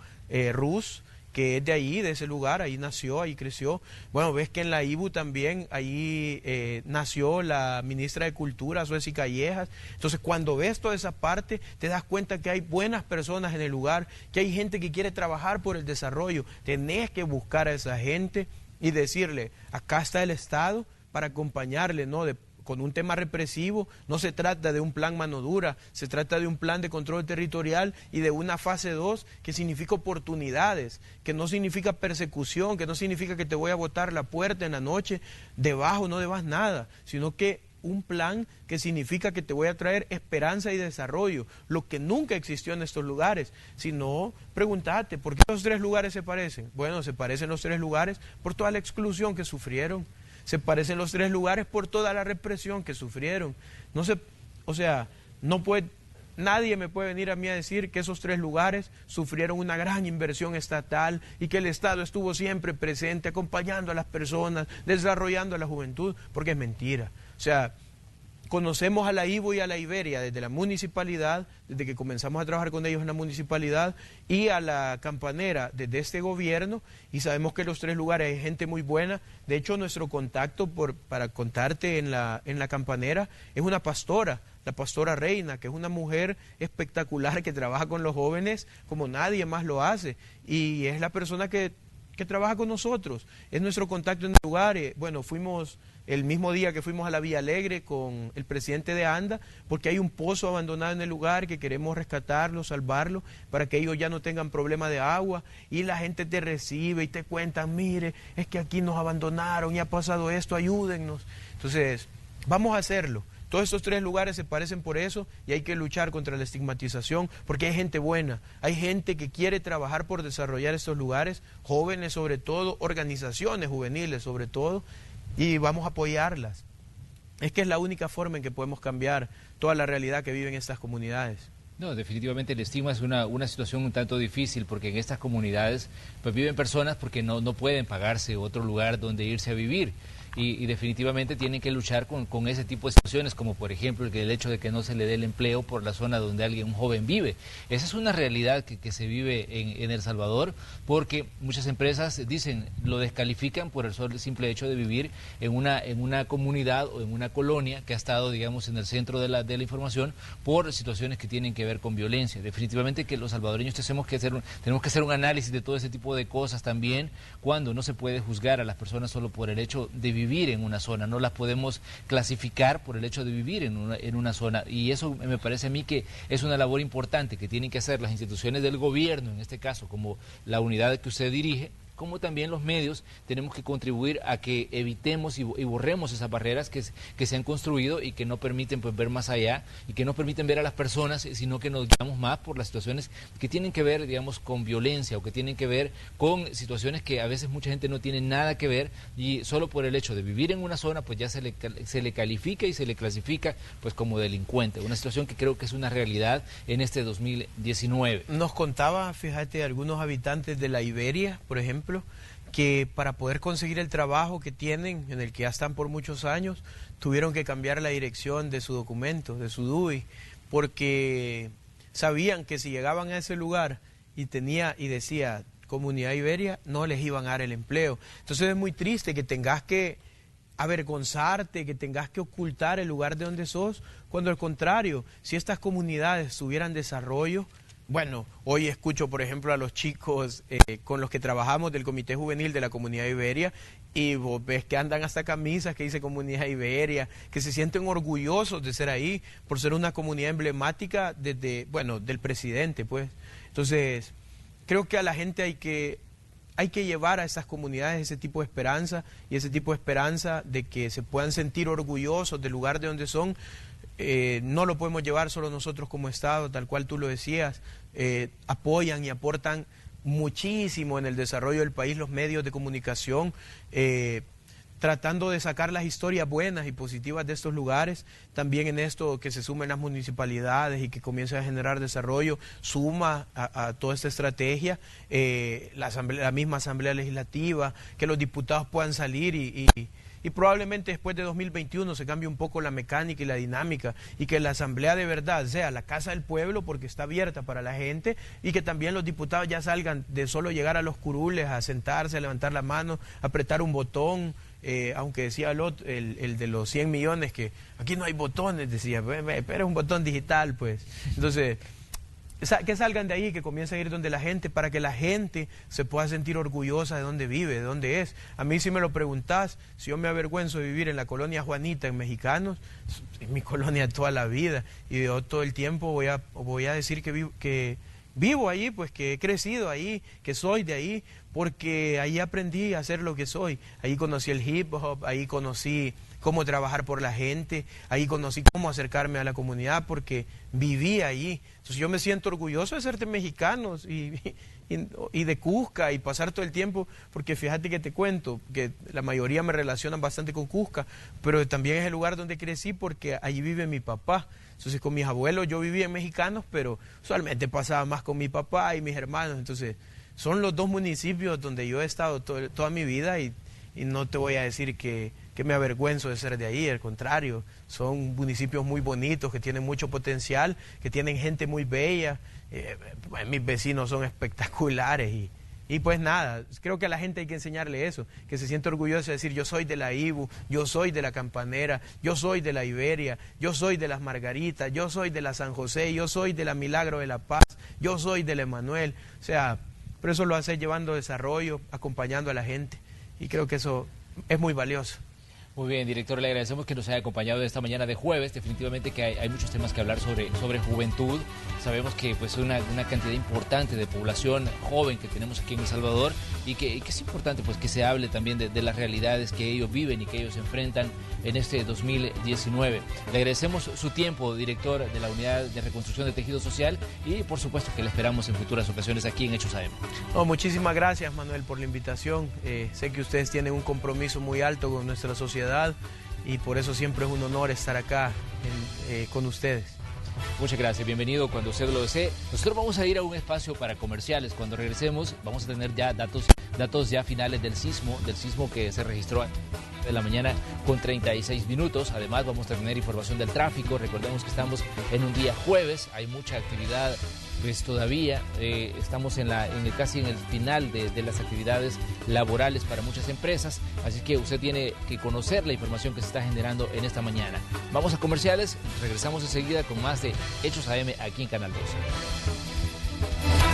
Rus, que es de ahí, de ese lugar, ahí nació, ahí creció. Bueno, ves que en la IBU también, ahí nació la ministra de Cultura, Sueci Callejas. Entonces, cuando ves toda esa parte, te das cuenta que hay buenas personas en el lugar, que hay gente que quiere trabajar por el desarrollo. Tenés que buscar a esa gente y decirle, acá está el Estado para acompañarle, ¿no? Con un tema represivo, no se trata de un plan mano dura, se trata de un plan de control territorial y de una fase 2 que significa oportunidades, que no significa persecución, que no significa que te voy a botar la puerta en la noche, debajo no debas nada, sino que un plan que significa que te voy a traer esperanza y desarrollo, lo que nunca existió en estos lugares. Si no, pregúntate, ¿por qué los 3 lugares se parecen? Bueno, se parecen los 3 lugares por toda la exclusión que sufrieron. Se parecen los 3 lugares por toda la represión que sufrieron. Nadie me puede venir a mí a decir que esos 3 lugares sufrieron una gran inversión estatal y que el Estado estuvo siempre presente, acompañando a las personas, desarrollando a la juventud, porque es mentira. O sea, conocemos a la IBU y a la Iberia desde la municipalidad, desde que comenzamos a trabajar con ellos en la municipalidad, y a la Campanera desde este gobierno, y sabemos que los 3 lugares hay gente muy buena. De hecho, nuestro contacto, para contarte en la Campanera, es una pastora, la pastora Reina, que es una mujer espectacular que trabaja con los jóvenes como nadie más lo hace, y es la persona que trabaja con nosotros, es nuestro contacto en el lugar. Bueno, fuimos el mismo día que fuimos a la Villa Alegre con el presidente de ANDA, porque hay un pozo abandonado en el lugar que queremos rescatarlo, salvarlo, para que ellos ya no tengan problema de agua, y la gente te recibe y te cuentan, mire, es que aquí nos abandonaron y ha pasado esto, ayúdennos. Entonces, vamos a hacerlo. Todos estos 3 lugares se parecen por eso, y hay que luchar contra la estigmatización, porque hay gente buena, hay gente que quiere trabajar por desarrollar estos lugares, jóvenes sobre todo, organizaciones juveniles sobre todo, y vamos a apoyarlas. Es que es la única forma en que podemos cambiar toda la realidad que viven estas comunidades. No, definitivamente el estigma es una situación un tanto difícil, porque en estas comunidades pues viven personas porque no pueden pagarse otro lugar donde irse a vivir. Y definitivamente tienen que luchar con ese tipo de situaciones, como por ejemplo el hecho de que no se le dé el empleo por la zona donde un joven vive. Esa es una realidad que se vive en El Salvador, porque muchas empresas lo descalifican por el simple hecho de vivir en una comunidad o en una colonia que ha estado, digamos, en el centro de la información por situaciones que tienen que ver con violencia. Definitivamente que los salvadoreños tenemos que hacer un análisis de todo ese tipo de cosas también, cuando no se puede juzgar a las personas solo por el hecho de vivir en una zona, no las podemos clasificar por el hecho de vivir en una zona, y eso me parece a mí que es una labor importante que tienen que hacer las instituciones del gobierno, en este caso como la unidad que usted dirige, como también los medios. Tenemos que contribuir a que evitemos y borremos esas barreras que se han construido y que no permiten pues ver más allá, y que no permiten ver a las personas, sino que nos guiamos más por las situaciones que tienen que ver, digamos, con violencia, o que tienen que ver con situaciones que a veces mucha gente no tiene nada que ver, y solo por el hecho de vivir en una zona pues ya se le califica y se le clasifica pues como delincuente. Una situación que creo que es una realidad en este 2019. Nos contaba, fíjate, algunos habitantes de la Iberia, por ejemplo, que para poder conseguir el trabajo que tienen, en el que ya están por muchos años, tuvieron que cambiar la dirección de su documento, de su DUI, porque sabían que si llegaban a ese lugar y decía Comunidad Iberia, no les iban a dar el empleo. Entonces es muy triste que tengas que avergonzarte, que tengas que ocultar el lugar de donde sos, cuando al contrario, si estas comunidades tuvieran desarrollo. Bueno, hoy escucho, por ejemplo, a los chicos con los que trabajamos del Comité Juvenil de la Comunidad Iberia, y vos ves que andan hasta camisas que dice Comunidad Iberia, que se sienten orgullosos de ser ahí, por ser una comunidad emblemática del presidente, pues. Entonces, creo que a la gente hay que llevar a esas comunidades ese tipo de esperanza, y ese tipo de esperanza de que se puedan sentir orgullosos del lugar de donde son. No lo podemos llevar solo nosotros como Estado, tal cual tú lo decías. Apoyan y aportan muchísimo en el desarrollo del país los medios de comunicación, tratando de sacar las historias buenas y positivas de estos lugares. También en esto que se sumen las municipalidades y que comiencen a generar desarrollo, suma a toda esta estrategia la misma Asamblea Legislativa, que los diputados puedan salir y y probablemente después de 2021 se cambie un poco la mecánica y la dinámica y que la asamblea de verdad sea la casa del pueblo porque está abierta para la gente y que también los diputados ya salgan de solo llegar a los curules, a sentarse, a levantar la mano, a apretar un botón. Aunque decía el de los 100 millones que aquí no hay botones, decía, pero es un botón digital, pues. Entonces, que salgan de ahí, que comiencen a ir donde la gente, para que la gente se pueda sentir orgullosa de dónde vive, de dónde es. A mí, si me lo preguntás, si yo me avergüenzo de vivir en la colonia Juanita, en Mexicanos, es mi colonia toda la vida, y yo todo el tiempo voy a decir que vivo ahí, pues que he crecido ahí, que soy de ahí, porque ahí aprendí a ser lo que soy. Ahí conocí el hip hop, ahí conocí cómo trabajar por la gente, ahí conocí cómo acercarme a la comunidad, porque viví ahí. Entonces yo me siento orgulloso de ser de mexicanos y de Cusca y pasar todo el tiempo, porque fíjate que te cuento que la mayoría me relacionan bastante con Cusca, pero también es el lugar donde crecí porque allí vive mi papá. Entonces con mis abuelos yo vivía en Mexicanos, pero usualmente pasaba más con mi papá y mis hermanos. Entonces son los dos municipios donde yo he estado toda mi vida y no te voy a decir que me avergüenzo de ser de ahí, al contrario, son municipios muy bonitos, que tienen mucho potencial, que tienen gente muy bella, mis vecinos son espectaculares y pues nada, creo que a la gente hay que enseñarle eso, que se siente orgulloso de decir yo soy de la Ibu, yo soy de la Campanera, yo soy de la Iberia, yo soy de las Margaritas, yo soy de la San José, yo soy de la Milagro de la Paz, yo soy del Emanuel, o sea, pero eso lo hace llevando desarrollo, acompañando a la gente y creo que eso es muy valioso. Muy bien, director, le agradecemos que nos haya acompañado esta mañana de jueves. Definitivamente que hay muchos temas que hablar sobre juventud. Sabemos que pues una cantidad importante de población joven que tenemos aquí en El Salvador y que es importante pues que se hable también de las realidades que ellos viven y que ellos enfrentan en este 2019. Le agradecemos su tiempo, director de la Unidad de Reconstrucción de Tejido Social, y por supuesto que le esperamos en futuras ocasiones aquí en Hechos AM. No, muchísimas gracias, Manuel, por la invitación. Sé que ustedes tienen un compromiso muy alto con nuestra sociedad y por eso siempre es un honor estar acá con ustedes. Muchas gracias, bienvenido cuando usted lo desee. Nosotros vamos a ir a un espacio para comerciales. Cuando regresemos vamos a tener ya datos ya finales del sismo que se registró de la mañana con 36 minutos. Además vamos a tener información del tráfico. Recordemos que estamos en un día jueves, hay mucha actividad. Pues todavía estamos casi en el final de las actividades laborales para muchas empresas, así que usted tiene que conocer la información que se está generando en esta mañana. Vamos a comerciales, regresamos enseguida con más de Hechos AM aquí en Canal 12.